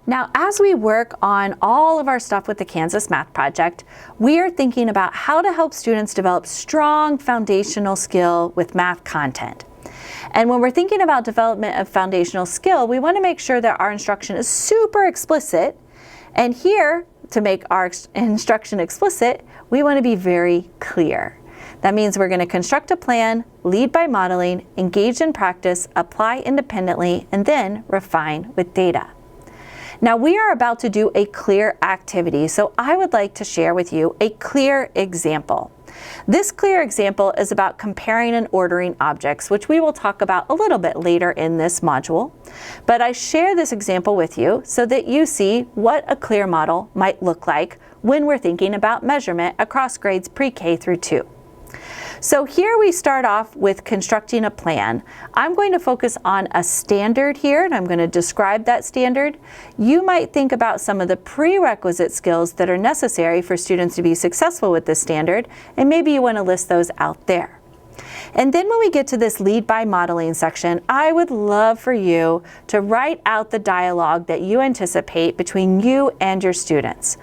Now, as we work on all of our stuff with the Kansas Math Project, we are thinking about how to help students develop strong foundational skill with math content. And when we're thinking about development of foundational skill, we want to make sure that our instruction is super explicit. And here, to make our instruction explicit, we want to be very clear. That means we're going to construct a plan, lead by modeling, engage in practice, apply independently, and then refine with data. Now we are about to do a clear activity, so I would like to share with you a clear example. This clear example is about comparing and ordering objects, which we will talk about a little bit later in this module. But I share this example with you so that you see what a clear model might look like when we're thinking about measurement across grades pre-K through 2. So here we start off with constructing a plan. I'm going to focus on a standard here, and I'm going to describe that standard. You might think about some of the prerequisite skills that are necessary for students to be successful with this standard, and maybe you want to list those out there. And then when we get to this lead by modeling section, I would love for you to write out the dialogue that you anticipate between you and your students.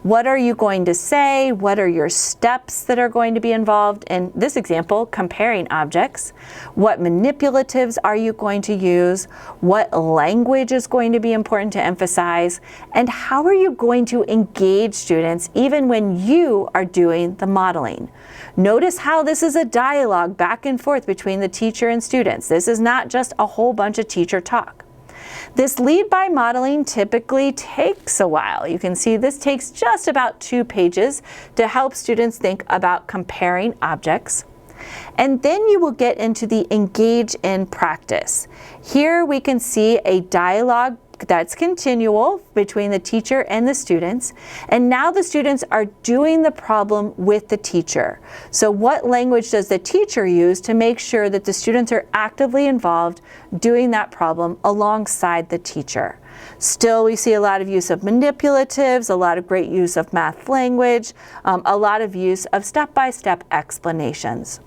What are you going to say? What are your steps that are going to be involved? In this example, comparing objects. What manipulatives are you going to use? What language is going to be important to emphasize? And how are you going to engage students even when you are doing the modeling? Notice how this is a dialogue back and forth between the teacher and students. This is not just a whole bunch of teacher talk. This lead by modeling typically takes a while. You can see this takes just about 2 pages to help students think about comparing objects. And then you will get into the engage in practice. Here we can see a dialogue that's continual between the teacher and the students. And now the students are doing the problem with the teacher. So what language does the teacher use to make sure that the students are actively involved doing that problem alongside the teacher? Still, we see a lot of use of manipulatives, a lot of great use of math language, a lot of use of step-by-step explanations.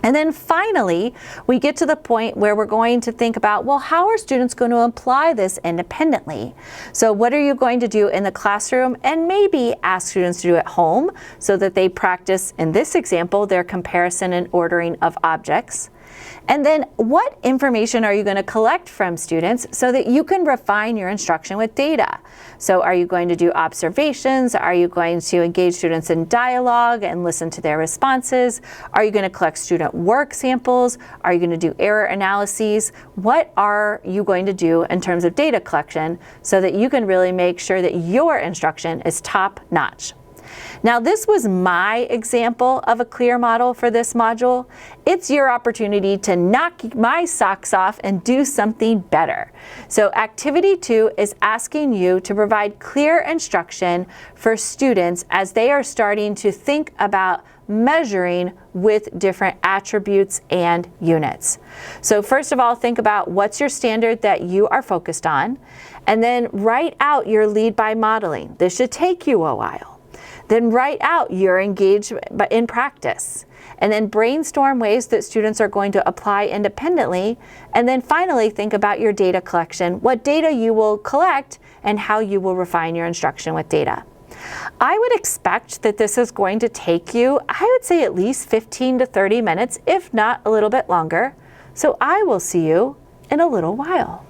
And then finally, we get to the point where we're going to think about, well, how are students going to apply this independently? So what are you going to do in the classroom, and maybe ask students to do at home so that they practice, in this example, their comparison and ordering of objects? And then what information are you going to collect from students so that you can refine your instruction with data? So are you going to do observations? Are you going to engage students in dialogue and listen to their responses? Are you going to collect student work samples? Are you going to do error analyses? What are you going to do in terms of data collection so that you can really make sure that your instruction is top notch? Now, this was my example of a clear model for this module. It's your opportunity to knock my socks off and do something better. So activity 2 is asking you to provide clear instruction for students as they are starting to think about measuring with different attributes and units. So first of all, think about what's your standard that you are focused on, and then write out your lead by modeling. This should take you a while. Then write out your engagement in practice, and then brainstorm ways that students are going to apply independently, and then finally think about your data collection, what data you will collect, and how you will refine your instruction with data. I would expect that this is going to take you, I would say, at least 15 to 30 minutes, if not a little bit longer. So I will see you in a little while.